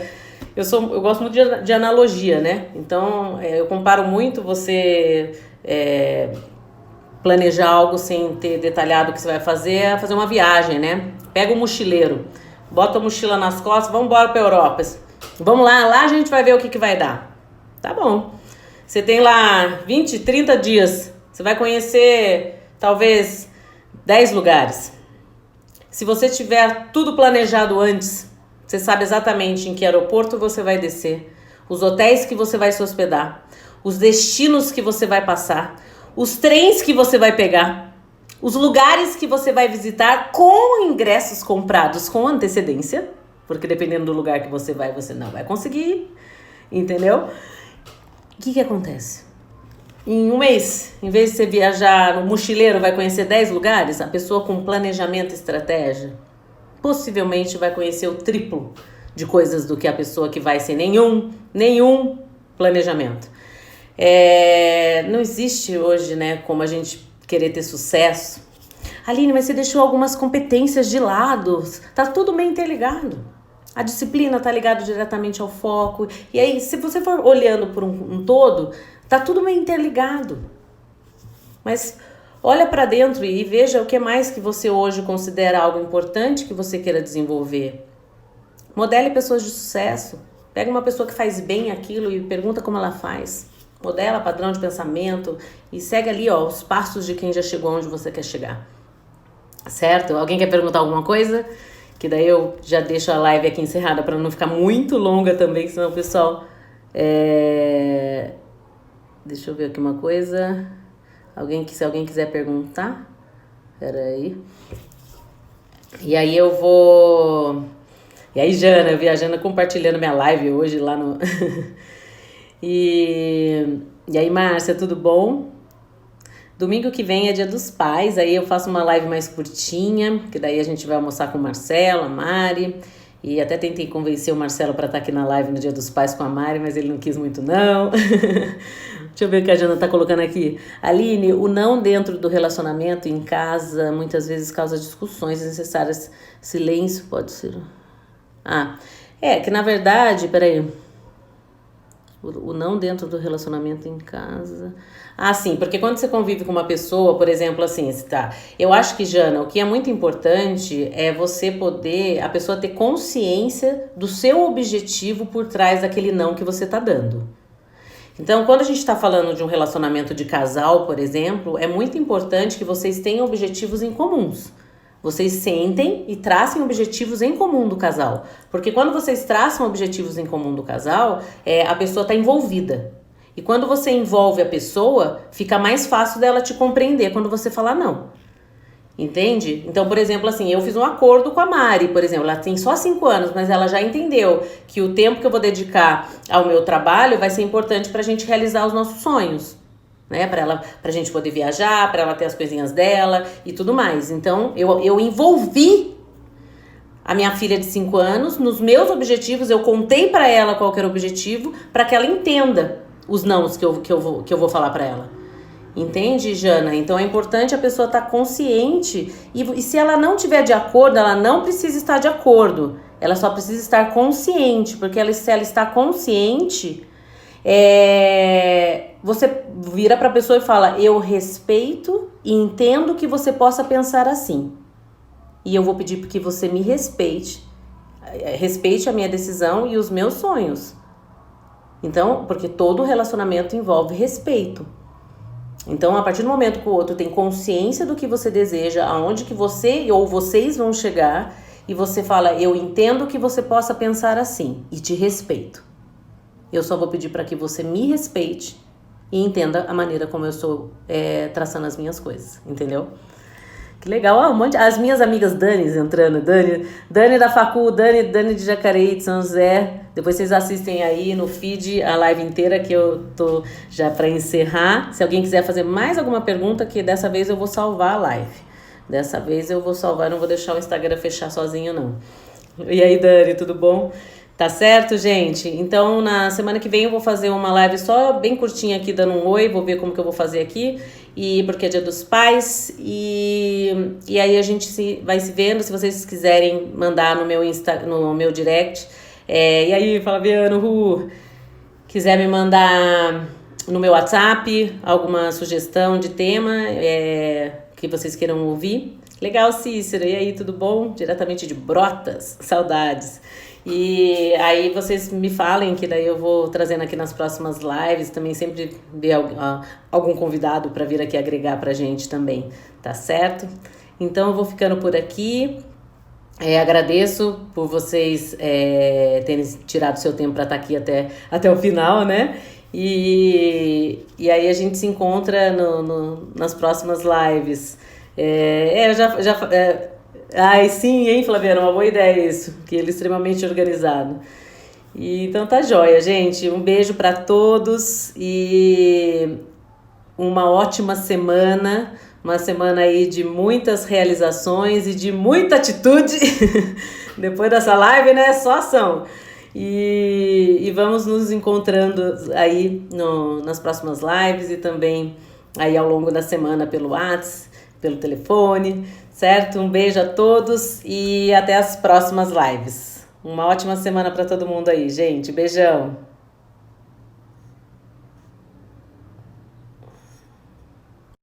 Eu gosto muito de analogia, né? Então, eu comparo muito você planejar algo sem ter detalhado o que você vai fazer, a fazer uma viagem, né? Pega o mochileiro, bota a mochila nas costas, vamos embora pra Europa. Vamos lá a gente vai ver o que vai dar. Tá bom. Você tem lá 20, 30 dias. Você vai conhecer, talvez, 10 lugares. Se você tiver tudo planejado antes, você sabe exatamente em que aeroporto você vai descer, os hotéis que você vai se hospedar, os destinos que você vai passar, os trens que você vai pegar, os lugares que você vai visitar com ingressos comprados com antecedência, porque dependendo do lugar que você não vai conseguir, entendeu? O que acontece? Em um mês, em vez de você viajar no mochileiro, vai conhecer 10 lugares, a pessoa com planejamento e estratégia possivelmente vai conhecer o triplo de coisas do que a pessoa que vai sem nenhum planejamento. Não existe hoje, né, como a gente querer ter sucesso. Aline, mas você deixou algumas competências de lado. Tá tudo meio interligado. A disciplina tá ligada diretamente ao foco. E aí, se você for olhando por um todo, tá tudo meio interligado. Mas olha para dentro e veja o que mais que você hoje considera algo importante que você queira desenvolver. Modele pessoas de sucesso. Pega uma pessoa que faz bem aquilo e pergunta como ela faz. Modela padrão de pensamento e segue ali, os passos de quem já chegou onde você quer chegar. Certo? Alguém quer perguntar alguma coisa? Que daí eu já deixo a live aqui encerrada para não ficar muito longa também, senão o pessoal... Deixa eu ver aqui uma coisa. Se alguém quiser perguntar. Peraí. E aí eu vou... E aí, Jana, eu vi a Jana compartilhando minha live hoje lá no... E aí, Márcia, tudo bom? Domingo que vem é Dia dos Pais, aí eu faço uma live mais curtinha, que daí a gente vai almoçar com o Marcelo, a Mari, e até tentei convencer o Marcelo para estar aqui na live no Dia dos Pais com a Mari, mas ele não quis muito não. Deixa eu ver o que a Jana tá colocando aqui. Aline, o não dentro do relacionamento, em casa, muitas vezes causa discussões necessárias. Silêncio pode ser... que na verdade, peraí... O não dentro do relacionamento em casa... sim, porque quando você convive com uma pessoa, por exemplo, assim, eu acho que, Jana, o que é muito importante é você poder, a pessoa ter consciência do seu objetivo por trás daquele não que você tá dando. Então, quando a gente tá falando de um relacionamento de casal, por exemplo, é muito importante que vocês tenham objetivos em comuns. Vocês sentem e tracem objetivos em comum do casal. Porque quando vocês traçam objetivos em comum do casal, a pessoa está envolvida. E quando você envolve a pessoa, fica mais fácil dela te compreender quando você falar não. Entende? Então, por exemplo, assim, eu fiz um acordo com a Mari, por exemplo, ela tem só 5 anos, mas ela já entendeu que o tempo que eu vou dedicar ao meu trabalho vai ser importante para a gente realizar os nossos sonhos. Né, pra gente poder viajar, pra ela ter as coisinhas dela e tudo mais. Então, eu envolvi a minha filha de 5 anos nos meus objetivos, eu contei pra ela qual que era o objetivo, pra que ela entenda os nãos que eu vou falar pra ela. Entende, Jana? Então, é importante a pessoa estar consciente e se ela não tiver de acordo, ela não precisa estar de acordo. Ela só precisa estar consciente, porque se ela está consciente... você vira para a pessoa e fala, eu respeito e entendo que você possa pensar assim. E eu vou pedir que você me respeite a minha decisão e os meus sonhos. Então, porque todo relacionamento envolve respeito. Então, a partir do momento que o outro tem consciência do que você deseja, aonde que você ou vocês vão chegar, e você fala, eu entendo que você possa pensar assim e te respeito. Eu só vou pedir para que você me respeite e entenda a maneira como eu estou traçando as minhas coisas, entendeu? Que legal, as minhas amigas Danis entrando, Dani da Facu, Dani de Jacareí, de São José. Depois vocês assistem aí no feed a live inteira que eu tô já para encerrar. Se alguém quiser fazer mais alguma pergunta, que dessa vez eu vou salvar a live. Dessa vez eu vou salvar, não vou deixar o Instagram fechar sozinho não. E aí, Dani, tudo bom? Tá certo, gente? Então, na semana que vem eu vou fazer uma live só bem curtinha aqui, dando um oi, vou ver como que eu vou fazer aqui, e porque é Dia dos Pais, e aí a gente vai se vendo, se vocês quiserem mandar no meu direct, e aí, Flaviano, quiser me mandar no meu WhatsApp alguma sugestão de tema que vocês queiram ouvir. Legal, Cícero, e aí, tudo bom? Diretamente de Brotas, saudades. E aí vocês me falem, que daí eu vou trazendo aqui nas próximas lives, também sempre ver algum convidado para vir aqui agregar pra gente também, tá certo? Então eu vou ficando por aqui, agradeço por vocês terem tirado seu tempo para estar aqui até o final, né? E aí a gente se encontra nas próximas lives. Eu já ai, sim, hein, Flaviano? Uma boa ideia isso, que ele é extremamente organizado. Então tá joia, gente. Um beijo para todos e uma ótima semana. Uma semana aí de muitas realizações e de muita atitude. Depois dessa live, né? Só ação. E vamos nos encontrando aí nas próximas lives e também aí ao longo da semana pelo WhatsApp, pelo telefone, certo? Um beijo a todos e até as próximas lives. Uma ótima semana para todo mundo aí, gente. Beijão!